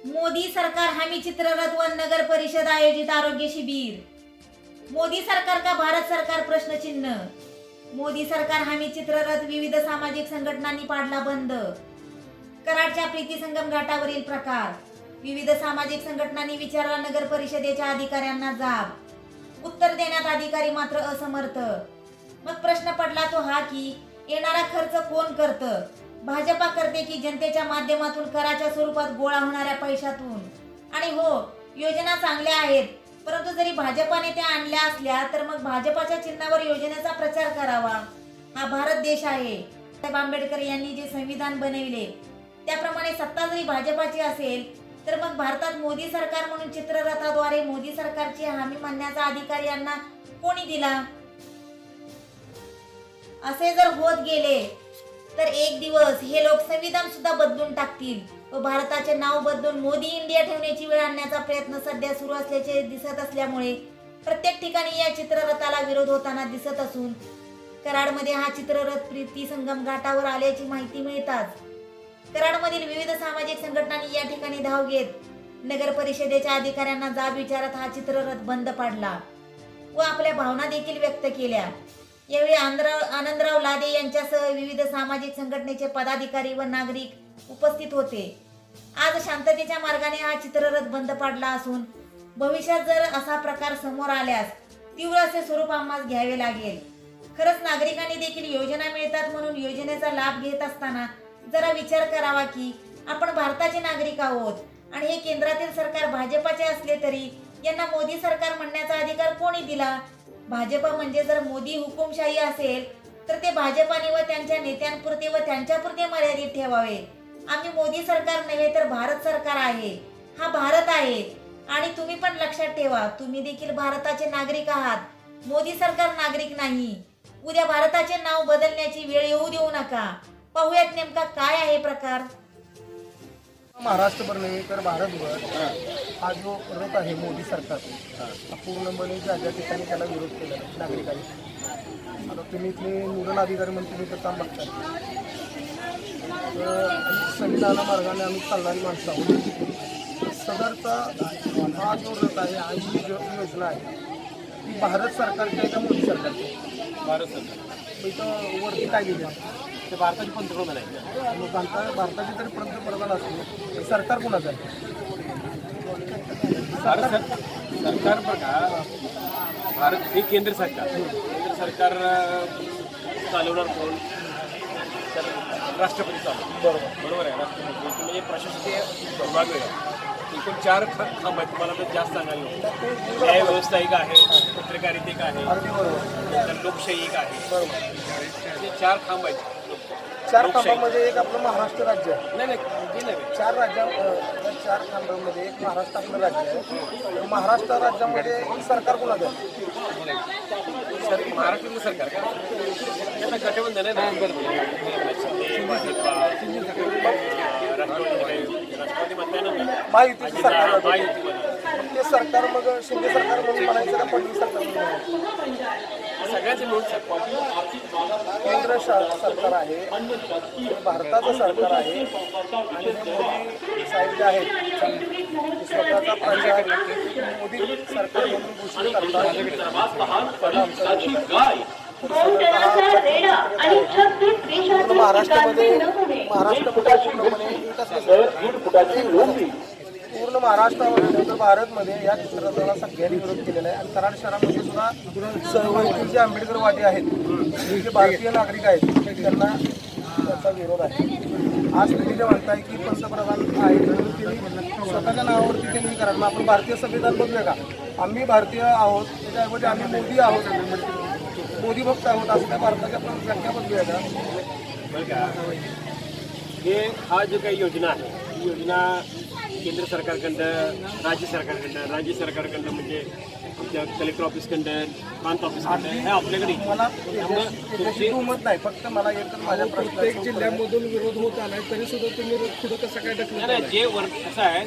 मोदी सरकार हमी चित्ररथ व नगर परिषद आयोजित आरोग्य शिबिर। मोदी सरकार का भारत सरकार प्रश्न चिन्ह। मोदी सरकार हमी चित्ररथ विविध सामाजिक संघटनांनी पाडला बंद। कराडच्या प्रीती संगम घाटावरील प्रकार। विविध सामाजिक संघटनांनी विचारला नगर परिषदेच्या अधिकाऱ्यांना जाब। उत्तर देण्यात अधिकारी मात्र असमर्थ। मग प्रश्न पडला तो हा की येणारा खर्च कोण करतं? भाजपा करते की जनतेच्या माध्यमातून कराच्या स्वरूपात गोळा होणाऱ्या पैशातून? आणि हो, योजना चांगल्या आहेत, परंतु जरी भाजपाने त्या आणल्या असल्या तर मग भाजपाच्या चिन्हावर योजनेचा प्रचार करावा। हा भारत देश आहे। साहेब आंबेडकर यांनी जे संविधान बनविले त्याप्रमाणे सत्ता जरी भाजपाची असेल तर मग भारतात मोदी सरकार म्हणून चित्ररथाद्वारे मोदी सरकारची हमी म्हणण्याचा अधिकार यांना कोणी दिला? असे जर होत गेले तर एक दिवस हे लोक संविधान सुद्धा बदलून टाकतील व भारताचे नाव बदलून मोदी इंडिया ठेवण्याची वेळ आणण्याचा प्रयत्न सध्या सुरू असल्याचे दिसत असल्यामुळे प्रत्येक ठिकाणी या चित्ररथाला विरोध होताना दिसत असून कराडमध्ये हा चित्ररथ प्रीती संगम घाटावर आल्याची माहिती मिळताच कराडमधील विविध सामाजिक संघटनांनी या ठिकाणी धाव घेत नगर परिषदेच्या अधिकाऱ्यांना जाब विचारत हा चित्ररथ बंद पाडला व आपल्या भावना देखील व्यक्त केल्या। यावेळी आनंदराव लादे यांच्यासह विविध सामाजिक संघटनेचे पदाधिकारी व नागरिक उपस्थित होते। आज शांततेच्या मार्गाने हा चित्ररथ बंद पाडला असून भविष्यात जर असा प्रकार समोर आल्यास तीव्र असे स्वरूप आम्हाला घ्यावे लागेल। खरंच नागरिकांनी देखील योजना मिळतात म्हणून योजनेचा लाभ घेत असताना जरा विचार करावा की आपण भारताचे नागरिक आहोत आणि हे केंद्रातील सरकार भाजपाचे असले तरी यांना मोदी सरकार म्हणण्याचा अधिकार कोणी दिला? भाजप म्हणजे जर मोदी हुकुमशाही असेल तर ते भाजपाने व त्यांच्या नेत्यांपुरते व त्यांच्यापुरते मर्यादित ठेवावे। आम्ही मोदी सरकार नव्हे तर भारत सरकार आहे। हा भारत आहे आणि तुम्ही पण लक्षात ठेवा, तुम्ही देखील भारताचे नागरिक आहात। मोदी सरकार नागरिक नाही। उद्या भारताचे नाव बदलण्याची वेळ येऊ देऊ नका। पाहूयात नेमका काय आहे प्रकार। महाराष्ट्रभर नव्हे तर भारतभर हा जो रथ आहे मोदी सरकार हा पूर्णपणे ज्या ज्या ठिकाणी त्याला विरोध केला नागरिकांनी। आता तुम्ही इथले नोडल अधिकारी म्हणून तुम्ही तर काम बघताय, संविधाना मार्गाने आम्ही चालणारी माणसं आहोत। सदरचा हा जो रथ आहे आणि ही जो योजना आहे ती भारत सरकारची आहे का मोदी सरकारची? भारत सरकार। इथं वरती काय लिहिलं आहे? ते भारताचे पंतप्रधान आहे। मग भारताचे तरी पंतप्रधान असले सरकार कोणाचं आहे? सरकार बघा, भारत हे केंद्र सरकार चालवणार कोण? राष्ट्रपती चालवणार, बरोबर आहे। राष्ट्रपती म्हणजे प्रशासकीय विभाग वेगळा। एकूण 4 खांब आहेत, तुम्हाला तर जास्त सांगायला नको। न्याय व्यवस्था एक आहे, पत्रकारिता एक आहे, नंतर लोकशाही एक आहे। हे 4 खांब आहेत। 4 खांबामध्ये एक आपलं महाराष्ट्र राज्य आहे। नाही 4 खांबामध्ये एक महाराष्ट्र आपलं राज्य आहे। महाराष्ट्र राज्यामध्ये सरकार कोणाचं आहे? महाराष्ट्राचं सरकार का गठबंधन आहे ना? राष्ट्रवादी म्हणताना महायुतीचं सरकार ते सरकार मग शिंदे सरकार म्हणून म्हणायचं का फडणवीस सरकार म्हणून म्हणायचं? सगळ्यांचे मिळून केंद्र सरकार आहे, भारताचं सरकार आहे आणि मोदी साहेब जे आहेत स्वतःचा प्रचार मोदी सरकार म्हणून घोषित करतात। महाराष्ट्रामध्ये पूर्णपणे पूर्ण महाराष्ट्रामध्ये तर भारतमध्ये या चित्ररथाला सगळ्यांनी विरोध केलेला आहे आणि कराड शहरामध्ये सुद्धा सर्व जे आंबेडकरवादी आहेत, जे भारतीय नागरिक आहेत त्यांना त्याचा विरोध आहे। आज तुम्ही जे म्हणताय की पंतप्रधान आहेत त्यांनी स्वतःच्या नावावरती त्यांनी करा, मग आपण भारतीय संविधान बघूया का? आम्ही भारतीय आहोत, त्याच्याऐवजी आम्ही मोदी आहोत, मोदी भक्त आहोत असं त्या भारताच्या आपण व्याख्या बघूया का? बरं का, हे हा जो काही योजना आहे ही योजना केंद्र सरकारकडं, राज्य सरकारकडं म्हणजे आमच्या कलेक्टर ऑफिसकडं, प्रांत ऑफिसकडं हे आपल्याकडे मला त्याची दुमत नाही, फक्त मला एकच माझ्या प्रत्येक जिल्ह्यामधून विरोध होत आलाय तरी सुद्धा तुम्ही पुढे कसं काय ढकलत? जे वर्ग कसं आहे,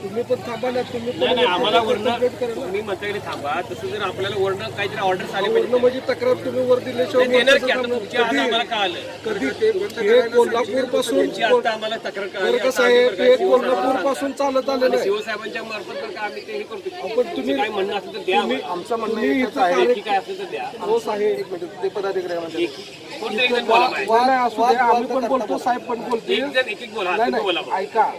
तुम्ही पण थांबा ना, तुम्ही नाही नाही आम्हाला वरनं तुम्ही म्हणता येईल थांबा, तसं जर आपल्याला वरनं काहीतरी ऑर्डर आले पाहिजे म्हणजे तक्रार तुम्ही वर दिल्याशिवाय देणार की आता तुमच्या आता आम्हाला कळालं कधी हे कोल्हापूर पासून तुमची आता आम्हाला तक्रार कळाली आता साहेब हे कोल्हापूर पासून चालत आलेलं आहे. शिवसाहेबांच्या मार्फत तर का आम्ही ते हे करतो पण तुम्ही काय म्हणणं असेल तर द्या आमचं म्हणणं एकच आहे लेखी काय असेल तर द्या हो साहेब एक मिनिट ते पदाधिकारी म्हणतात. कोणतरी एक जण बोला बाहेर. नाही असू दे, आम्ही पण बोलतो साहेब पण बोलते एक जण एक एक बोला नाही तुम्ही बोला नाही ऐका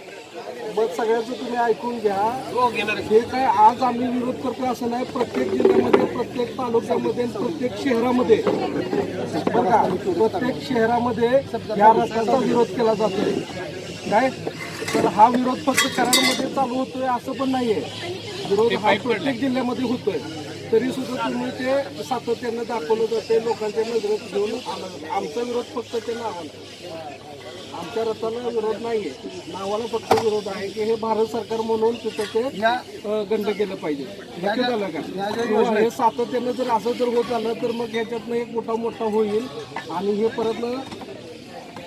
मग सगळ्याचं तुम्ही ऐकून घ्या. हो घेणार आहे. हे काय आज आम्ही विरोध करतो असं नाही, प्रत्येक जिल्ह्यामध्ये प्रत्येक तालुक्यामध्ये प्रत्येक शहरामध्ये बरं का प्रत्येक शहरामध्ये या रस्त्याचा विरोध केला जातोय काय. तर हा विरोध फक्त कराडमध्ये चालू होतोय असं पण नाहीये, विरोध हा प्रत्येक जिल्ह्यामध्ये होतोय. तरी सुद्धा तुम्ही ते सातत्यानं दाखवलं जाते लोकांच्या नजरेत घेऊन. आमचा विरोध फक्त ते नावाला, आमच्या रथाला विरोध नाहीये, नावाला फक्त विरोध आहे की हे भारत सरकार म्हणून तिथं ते गंड केलं पाहिजे. नक्की झालं का किंवा हे सातत्यानं जर असं जर होत आलं तर मग ह्याच्यातनं एक मोठा होईल आणि हे परत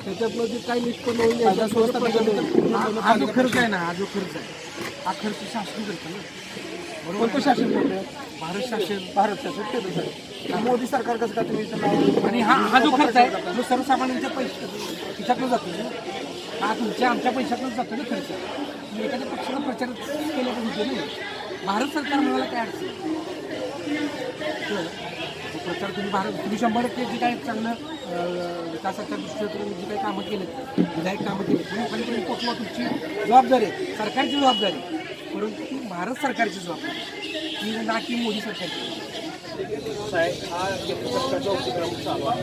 त्याच्यातनं जे काही निष्पन्न होईल हा जो खर्च आहे ना, हा जो खर्च आहे हा खर्च शासन करतं ना. कोणतं शासन करतं? भारत शासन करतं सर. मोदी सरकार कसं का तुम्ही इथं नाव आणि हा जो खर्च आहे तो सर्वसामान्यांच्या खिशातून जातो ना. हा तुमच्या आमच्या पैशातून जातो ना खर्च. तुम्ही एखाद्या पक्षाला प्रचार केला तर होतो ना. भारत सरकार म्हणाला काय अडचण प्रचार तुम्ही 100% जे काही चांगलं विकासाच्या दृष्टीने जी काही कामं केलेत, विधायक कामं केली तुम्ही खालीपर्यंत पोचवा, तुमची जबाबदारी आहे, सरकारची जबाबदारी, परंतु ती भारत सरकारची जबाबदारी ती ना की मोदी सरकारची. साहेब हा केंद्र सरकारचा उपक्रम चालू आहे.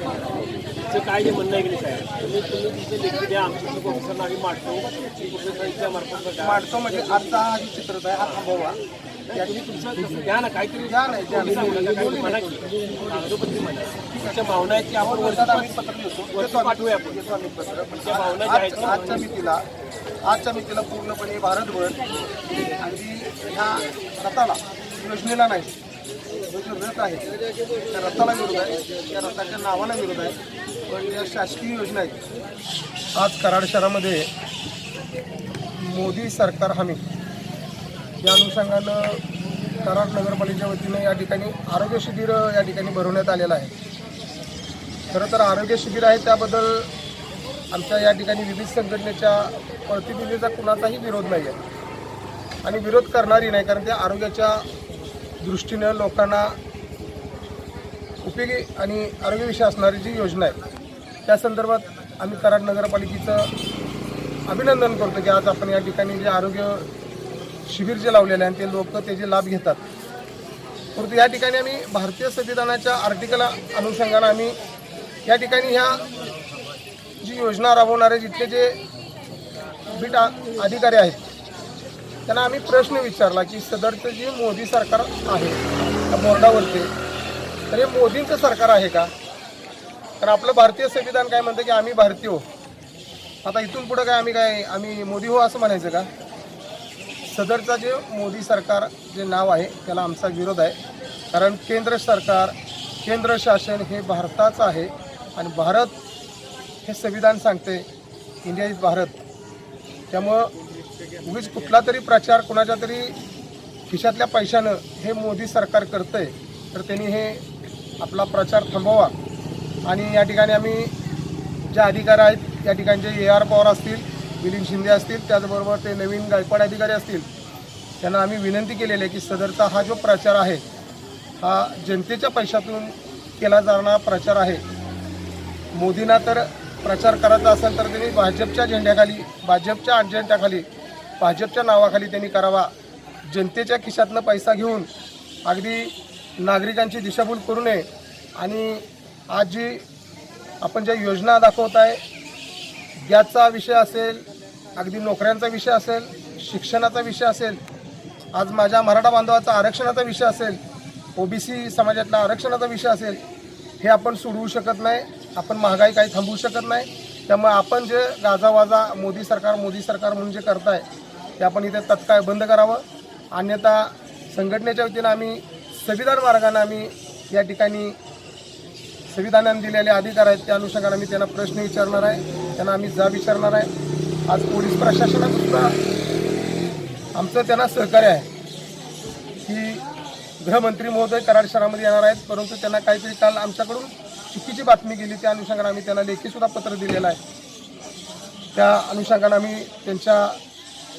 त्याचं काय जे म्हणणं आहे की नाही साहेब, तुम्ही तिथे लेखी द्या, आमच्या प्रोफेसरना आम्ही मांडतो, प्रोफेसरच्या मार्फत मांडतो म्हणजे आजचा हा जो चित्रच आहे हा थांबवा. तुम्ही तुमचं द्या ना काहीतरी द्या नाही म्हणा की कागदोपत्री म्हणा तुमच्या भावना आहेत की आपण वर्षात आम्ही पत्र लिहितो पाठवूया आपण त्या भावना ज्या आहेत आजच्या मितीला पूर्णपणे भारतभर अगदी ह्या रथाला योजनेला नाही, जो रथ आहे त्या रथाला विरोध आहे, त्या रथाच्या नावाला विरोध आहे. पण ज्या शासकीय योजना आहेत आज कराड शहरामध्ये मोदी सरकार हमी या अनुषंगानं कराड नगरपालिकेच्या वतीनं या ठिकाणी आरोग्य शिबिर या ठिकाणी भरवण्यात आलेलं आहे. खरं तर आरोग्य शिबिर आहे त्याबद्दल आमच्या या ठिकाणी विविध संघटनेच्या प्रतिनिधीचा कुणाचाही विरोध नाही आहे आणि विरोध करणारही नाही, कारण त्या आरोग्याच्या दृष्टीनं लोकांना उपयोगी आणि आरोग्यविषयी असणारी जी योजना आहे त्या संदर्भात आम्ही कराड नगरपालिकेचं अभिनंदन करतो की आज आपण या ठिकाणी जे आरोग्य शिबिर जे लावलेले आहे ते लोक त्याचे लाभ घेतात. परंतु या ठिकाणी आम्ही भारतीय संविधानाच्या आर्टिकल अनुषंगानं आम्ही या ठिकाणी ह्या जी योजना राबवणारे जिथले जे बीट अधिकारी आहेत त्यांना आम्ही प्रश्न विचारला की सदरचं जे मोदी सरकार आहे त्या बोर्डावरती तर हे मोदींचं सरकार आहे का. कारण आपलं भारतीय संविधान काय म्हणतं की आम्ही भारतीय हो, आता इथून पुढं काय आम्ही मोदी हो असं म्हणायचं का. सदरचा जे मोदी सरकार जे नाव आहे त्याला आमचा विरोध आहे, कारण केंद्र सरकार केंद्र शासन हे भारताचं आहे आणि भारत हे संविधान सांगते इंडिया इज भारत. त्यामुळं उगीच कुठला तरी प्रचार कुणाच्या तरी खिशातल्या पैशानं हे मोदी सरकार करतं आहे तर त्यांनी हे आपला प्रचार थांबवा. आणि या ठिकाणी आम्ही जे अधिकारी आहेत या ठिकाणचे AR पवार असतील, मिलिंद शिंदे असतील, त्याचबरोबर ते नवीन गायकवाड अधिकारी असतील त्यांना आम्ही विनंती केलेली आहे की सदरचा हा जो प्रचार आहे हा जनतेच्या पैशातून केला जाणारा प्रचार आहे. मोदींना तर प्रचार करायचा असेल तर त्यांनी भाजपच्या झेंड्याखाली भाजपच्या अजेंड्याखाली भाजपच्या नावाखाली त्यांनी करावा. जनतेच्या खिशातनं पैसा घेऊन अगदी नागरिकांची दिशाभूल करू नये. आणि आज जी आपण ज्या योजना दाखवत आहे गॅसचा विषय असेल, अगदी नोकऱ्यांचा विषय असेल, शिक्षणाचा विषय असेल, आज माझ्या मराठा बांधवाचा आरक्षणाचा विषय असेल, OBC समाजातला आरक्षणाचा विषय असेल, हे आपण सोडवू शकत नाही. आपण महागाई काही थांबवू शकत नाही. त्यामुळे आपण जे गाजावाजा मोदी सरकार म्हणून जे करताय ते आपण इथे तत्काळ बंद करावं. अन्यथा संघटनेच्या वतीनं आम्ही संविधान मार्गाने आम्ही या ठिकाणी संविधानाने दिलेले अधिकार आहेत त्या अनुषंगाने आम्ही त्यांना प्रश्न विचारणार आहे, त्यांना आम्ही जाब विचारणार आहे. आज पोलीस प्रशासनाने सुद्धा आमचं त्यांना सहकार्य आहे की गृहमंत्री महोदय कराड शहरामध्ये येणार आहेत, परंतु त्यांना काहीतरी काल आमच्याकडून चुकीची बातमी गेली. त्या अनुषंगाने आम्ही त्यांना लेखीसुद्धा पत्र दिलेलं आहे. त्या अनुषंगाने आम्ही त्यांच्या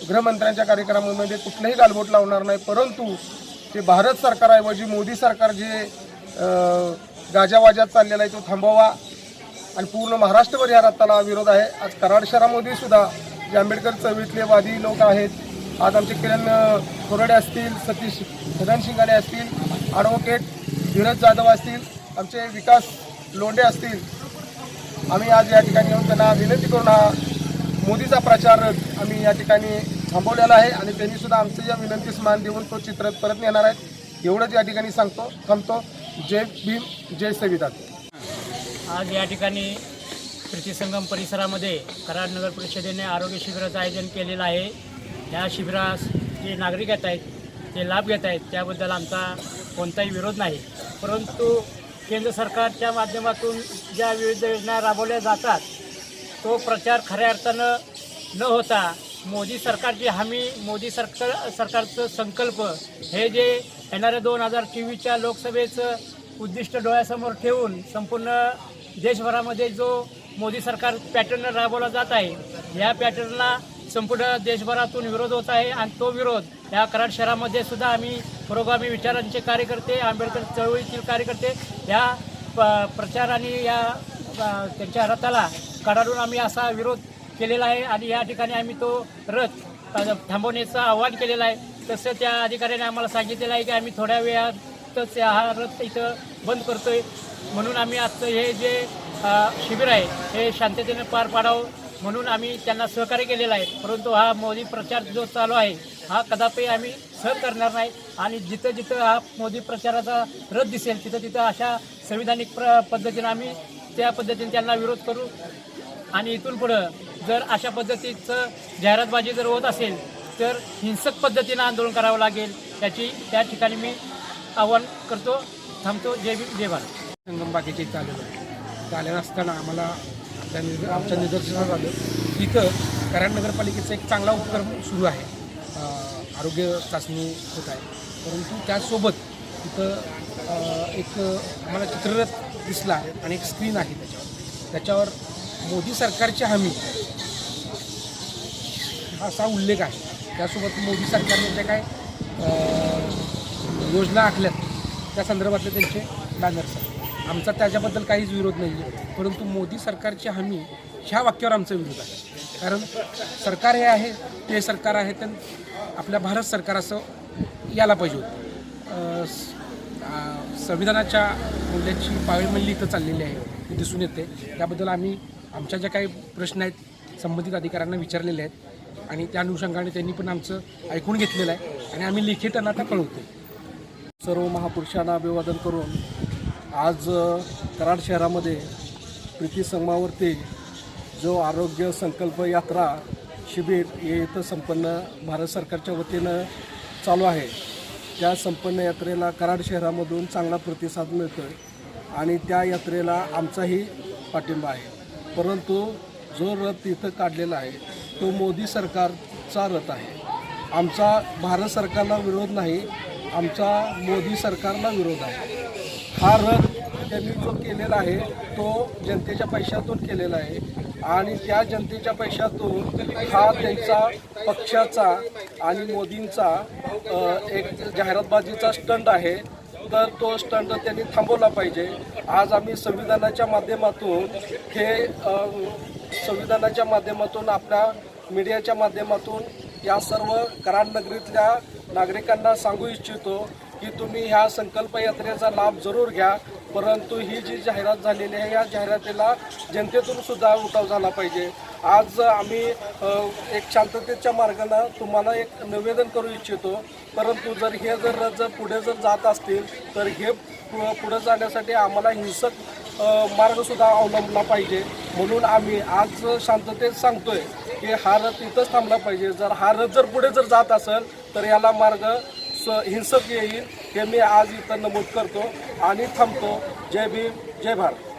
गृहमंत्र्यांच्या कार्यक्रमामध्ये कुठलंही गालबोट लावणार नाही, परंतु ते भारत सरकारऐवजी मोदी सरकार जे गाजावाजात चाललेला आहे तो थांबवा आणि पूर्ण महाराष्ट्रभर या रथाला विरोध आहे. आज कराड शहरामध्ये सुद्धा जे आंबेडकर चळवळीतले वादी लोक आहेत, आज आमचे किरण कोरडे असतील, सतीश सदन शिंगाडे असतील, ॲडव्होकेट धीरज जाधव असतील, आमचे विकास लोंढे असतील, आम्ही आज या ठिकाणी येऊन त्यांना विनंती करून हा मोदीचा प्रचार आम्ही या ठिकाणी थांबवलेला आहे आणि त्यांनी सुद्धा आमचं या विनंतीस मान देऊन तो चित्र परत नेणार आहेत. एवढंच या ठिकाणी सांगतो, थांबतो. जय भीम, जय संविधान. आज या ठिकाणी प्रीतिसंगम परिसरामध्ये कराड नगर परिषदेने आरोग्य शिबिराचं आयोजन केलेलं आहे. या शिबिरास जे नागरिक येत आहेत ते लाभ घेत आहेत, त्याबद्दल आमचा कोणताही विरोध नाही. परंतु केंद्र सरकारच्या माध्यमातून ज्या विविध योजना राबवल्या जातात तो प्रचार खऱ्या अर्थानं न होता मोदी सरकारची हमी, मोदी सरकारचं संकल्प हे जे येणाऱ्या 2024च्या लोकसभेचं उद्दिष्ट डोळ्यासमोर ठेवून संपूर्ण देशभरामध्ये जो मोदी सरकार पॅटर्न राबवला जात आहे, या पॅटर्नला संपूर्ण देशभरातून विरोध होत आहे. आणि तो विरोध या कराड शहरामध्ये सुद्धा आम्ही पुरोगामी विचारांचे कार्यकर्ते, आंबेडकर चळवळीतील कार्यकर्ते या प्रचार आणि या त्यांच्या रथाला काढून आम्ही असा विरोध केलेला आहे आणि या ठिकाणी आम्ही तो रथ थांबवण्याचं आवाहन केलेलं आहे. तसं त्या अधिकाऱ्याने आम्हाला सांगितलेलं आहे की आम्ही थोड्या वेळातच हा रथ इथं बंद करतोय, म्हणून आम्ही आजचं हे जे शिबिर आहे हे शांततेने पार पाडावं म्हणून आम्ही त्यांना सहकार्य केलेलं आहे. परंतु हा मोदी प्रचार जो चालू आहे हा कदापि आम्ही सहन करणार नाही आणि जिथं जिथं हा मोदी प्रचाराचा रथ दिसेल तिथं तिथं अशा संविधानिक पद्धतीनं आम्ही त्या पद्धतीने त्यांना विरोध करू. आणि इथून पुढं जर अशा पद्धतीचं जाहिरातबाजी जर होत असेल तर हिंसक पद्धतीनं आंदोलन करावं लागेल, त्या ठिकाणी मी आवाहन करतो. थांबतो. जय भीम, जय भारत. संगम बागेचे चालत असताना आम्हाला आमच्या निदर्शनास आलं इथं कराड नगरपालिकेचा एक चांगला उपक्रम सुरू आहे. आरोग्य चाचणी होत आहे, परंतु त्यासोबत इथं एक आम्हाला चित्ररथ दिसला आणि एक स्क्रीन आहे त्याच्यावर मोदी सरकारची हमी असा उल्लेख आहे. त्यासोबत मोदी सरकारने ज्या काय योजना आखल्यात त्या संदर्भातले त्यांचे बॅनर्स आहेत. आमचा त्याच्याबद्दल काहीच विरोध नाही आहे, परंतु मोदी सरकारची हमी ह्या वाक्यावर आमचा विरोध आहे. कारण सरकार हे आहे ते सरकार आहे तर आपल्या भारत सरकार असं यायला पाहिजे होतं. संविधानाच्या मूल्याची पायमल्ली इथं चाललेली आहे हे दिसून येते. त्याबद्दल आम्ही आमच्या ज्या काही प्रश्न आहेत संबंधित अधिकाऱ्यांना विचारलेले आहेत आणि त्या अनुषंगाने त्यांनी पण आमचं ऐकून घेतलेलं आहे आणि आम्ही लिखित त्यांना आता कळवतो. सर्व महापुरुषांना अभिवादन करून आज कराड शहरामध्ये प्रीतिसंगमावरती जो आरोग्य संकल्प यात्रा शिबिर हे इथं संपन्न भारत सरकारच्या वतीनं चालू आहे. त्या संपन्न यात्रेला कराड शहरामधून चांगला प्रतिसाद मिळतो आहे आणि त्या यात्रेला आमचाही पाठिंबा आहे. परंतु जो रथ इथं काढलेला आहे तो मोदी सरकारचा रथ आहे. आमचा भारत सरकारला विरोध नाही, आमचा मोदी सरकारला विरोध आहे. हा रथ त्यांनी जो केलेला आहे तो जनतेच्या पैशातून केलेला आहे आणि त्या जनतेच्या पैशातून हा त्यांचा पक्षाचा आणि मोदींचा एक जाहिरातबाजीचा स्टंट आहे. तर तो स्टंट त्यांनी थांबवला पाहिजे. आज आम्ही संविधानाच्या माध्यमातून आपल्या मीडियाच्या माध्यमातून या सर्व कराड नगरीतल्या नागरिकांना सांगू इच्छितो की तुम्ही ह्या संकल्प यात्रेचा लाभ जरूर घ्या, परंतु ही जी जाहिरात झालेली आहे या जाहिरातीला जनतेतून सुद्धा उठाव झाला पाहिजे. आज आम्ही एक शांततेच्या मार्गानं तुम्हाला एक निवेदन करू इच्छितो, परंतु जर हे जर पुढे जात असतील तर हे पुढे जाण्यासाठी आम्हाला हिंसक मार्गसुद्धा अवलंबला पाहिजे. म्हणून आम्ही आज शांततेत सांगतोय की हा रथ इथंच थांबला पाहिजे. जर हा रथ पुढे जात असेल तर याला मार्ग हिंसक येईल हे मी आज इथं नमूद करतो आणि थांबतो. जय भीम, जय भारत.